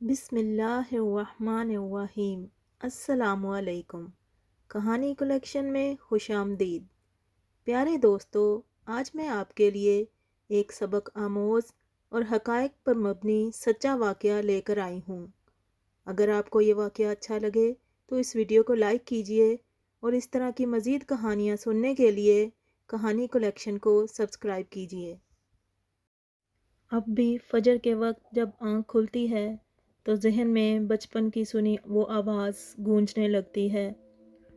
بسم اللہ الرحمن الرحیم۔ السلام علیکم۔ کہانی کلیکشن میں خوش آمدید۔ پیارے دوستو، آج میں آپ کے لیے ایک سبق آموز اور حقائق پر مبنی سچا واقعہ لے کر آئی ہوں۔ اگر آپ کو یہ واقعہ اچھا لگے تو اس ویڈیو کو لائک کیجئے اور اس طرح کی مزید کہانیاں سننے کے لیے کہانی کلیکشن کو سبسکرائب کیجئے۔ اب بھی فجر کے وقت جب آنکھ کھلتی ہے تو ذہن میں بچپن کی سنی وہ آواز گونجنے لگتی ہے۔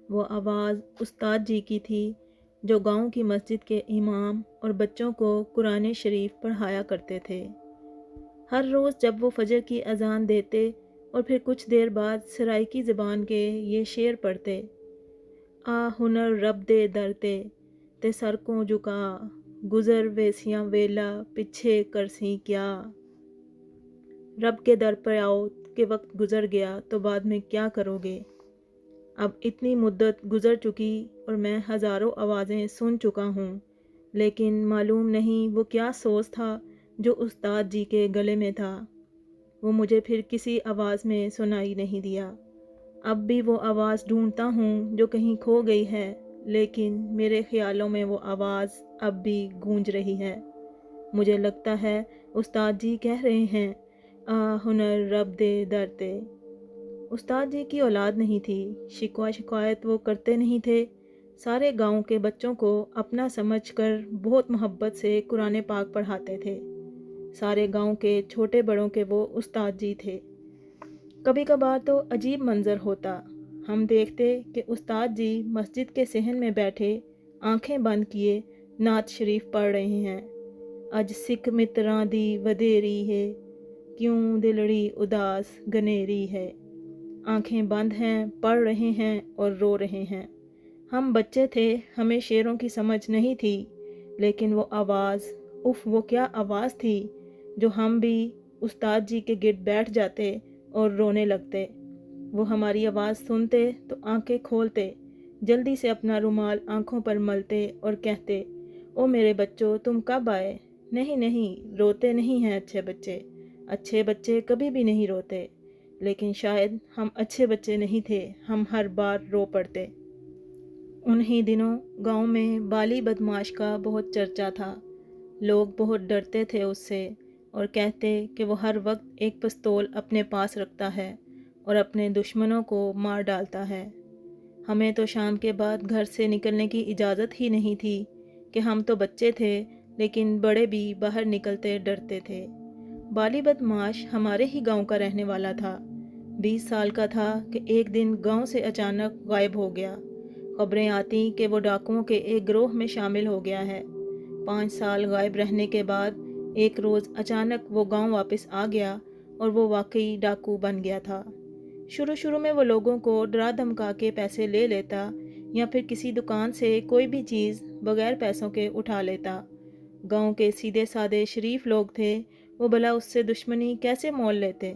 وہ آواز استاد جی کی تھی جو گاؤں کی مسجد کے امام اور بچوں کو قرآن شریف پڑھایا کرتے تھے۔ ہر روز جب وہ فجر کی اذان دیتے اور پھر کچھ دیر بعد سرائیکی زبان کے یہ شعر پڑھتے: آ ہنر رب دے درتے تے سر کو جھکا، گزر ویسیاں ویلا پیچھے کرسی کیا۔ رب کے در پر آؤ کہ وقت گزر گیا تو بعد میں کیا کرو گے۔ اب اتنی مدت گزر چکی اور میں ہزاروں آوازیں سن چکا ہوں، لیکن معلوم نہیں وہ کیا سوز تھا جو استاد جی کے گلے میں تھا۔ وہ مجھے پھر کسی آواز میں سنائی نہیں دیا۔ اب بھی وہ آواز ڈھونڈتا ہوں جو کہیں کھو گئی ہے، لیکن میرے خیالوں میں وہ آواز اب بھی گونج رہی ہے۔ مجھے لگتا ہے استاد جی کہہ رہے ہیں: آ ہنر رب دے درتے۔ استاد جی کی اولاد نہیں تھی، شکوہ شکایت وہ کرتے نہیں تھے۔ سارے گاؤں کے بچوں کو اپنا سمجھ کر بہت محبت سے قرآن پاک پڑھاتے تھے۔ سارے گاؤں کے چھوٹے بڑوں کے وہ استاد جی تھے۔ کبھی کبھار تو عجیب منظر ہوتا، ہم دیکھتے کہ استاد جی مسجد کے صحن میں بیٹھے آنکھیں بند کیے نعت شریف پڑھ رہے ہیں: اج سکھ متراں دی ودیری ہے، کیوں دلڑی اداس گنیری ہے۔ آنکھیں بند ہیں، پڑھ رہے ہیں اور رو رہے ہیں۔ ہم بچے تھے، ہمیں شعروں کی سمجھ نہیں تھی، لیکن وہ آواز، اف وہ کیا آواز تھی جو ہم بھی استاد جی کے گرد بیٹھ جاتے اور رونے لگتے۔ وہ ہماری آواز سنتے تو آنکھیں کھولتے، جلدی سے اپنا رومال آنکھوں پر ملتے اور کہتے: او میرے بچوں، تم کب آئے؟ نہیں نہیں، روتے نہیں ہیں اچھے بچے، اچھے بچے کبھی بھی نہیں روتے۔ لیکن شاید ہم اچھے بچے نہیں تھے، ہم ہر بار رو پڑتے۔ انہی دنوں گاؤں میں بالی بدماش کا بہت چرچا تھا۔ لوگ بہت ڈرتے تھے اس سے اور کہتے کہ وہ ہر وقت ایک پستول اپنے پاس رکھتا ہے اور اپنے دشمنوں کو مار ڈالتا ہے۔ ہمیں تو شام کے بعد گھر سے نکلنے کی اجازت ہی نہیں تھی کہ ہم تو بچے تھے، لیکن بڑے بھی باہر نکلتے ڈرتے تھے۔ بالی بدماش ہمارے ہی گاؤں کا رہنے والا تھا۔ 20 سال کا تھا کہ ایک دن گاؤں سے اچانک غائب ہو گیا۔ خبریں آتی کہ وہ ڈاکوؤں کے ایک گروہ میں شامل ہو گیا ہے۔ 5 سال غائب رہنے کے بعد ایک روز اچانک وہ گاؤں واپس آ گیا اور وہ واقعی ڈاکو بن گیا تھا۔ شروع میں وہ لوگوں کو ڈرا دھمکا کے پیسے لے لیتا یا پھر کسی دکان سے کوئی بھی چیز بغیر پیسوں کے اٹھا لیتا۔ گاؤں کے سیدھے سادے شریف لوگ تھے، وہ بھلا اس سے دشمنی کیسے مول لیتے؟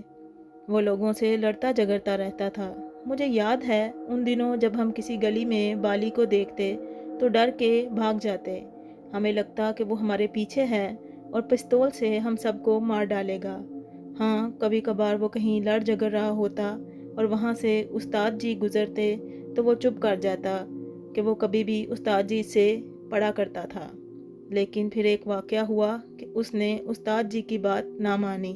وہ لوگوں سے لڑتا جھگڑتا رہتا تھا۔ مجھے یاد ہے ان دنوں جب ہم کسی گلی میں بالی کو دیکھتے تو ڈر کے بھاگ جاتے۔ ہمیں لگتا کہ وہ ہمارے پیچھے ہے اور پستول سے ہم سب کو مار ڈالے گا۔ ہاں، کبھی کبھار وہ کہیں لڑ جھگڑ رہا ہوتا اور وہاں سے استاد جی گزرتے تو وہ چپ کر جاتا کہ وہ کبھی بھی استاد جی سے پڑھا کرتا تھا۔ لیکن پھر ایک واقعہ ہوا کہ اس نے استاد جی کی بات نہ مانی۔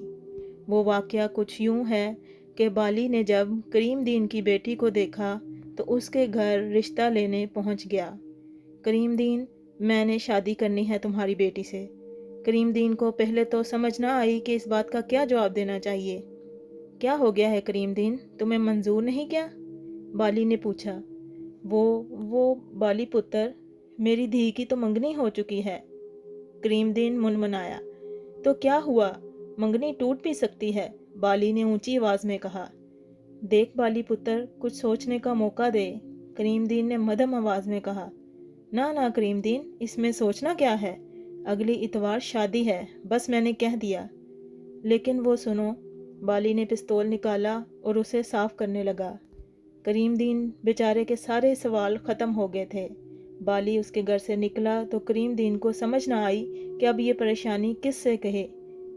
وہ واقعہ کچھ یوں ہے کہ بالی نے جب کریم دین کی بیٹی کو دیکھا تو اس کے گھر رشتہ لینے پہنچ گیا۔ کریم دین، میں نے شادی کرنی ہے تمہاری بیٹی سے۔ کریم دین کو پہلے تو سمجھ نہ آئی کہ اس بات کا کیا جواب دینا چاہیے۔ کیا ہو گیا ہے کریم دین، تمہیں منظور نہیں کیا؟ بالی نے پوچھا۔ وہ بالی پتر، میری دھی کی تو منگنی ہو چکی ہے۔ کریم دین منمنایا۔ تو کیا ہوا، منگنی ٹوٹ بھی سکتی ہے، بالی نے اونچی آواز میں کہا۔ دیکھ بالی پتر، کچھ سوچنے کا موقع دے، کریم دین نے مدھم آواز میں کہا۔ نہ کریم دین، اس میں سوچنا کیا ہے، اگلی اتوار شادی ہے، بس میں نے کہہ دیا۔ لیکن وہ سنو، بالی نے پستول نکالا اور اسے صاف کرنے لگا۔ کریم دین بیچارے کے سارے سوال ختم ہو گئے تھے۔ بالی اس کے گھر سے نکلا تو کریم دین کو سمجھ نہ آئی کہ اب یہ پریشانی کس سے کہے۔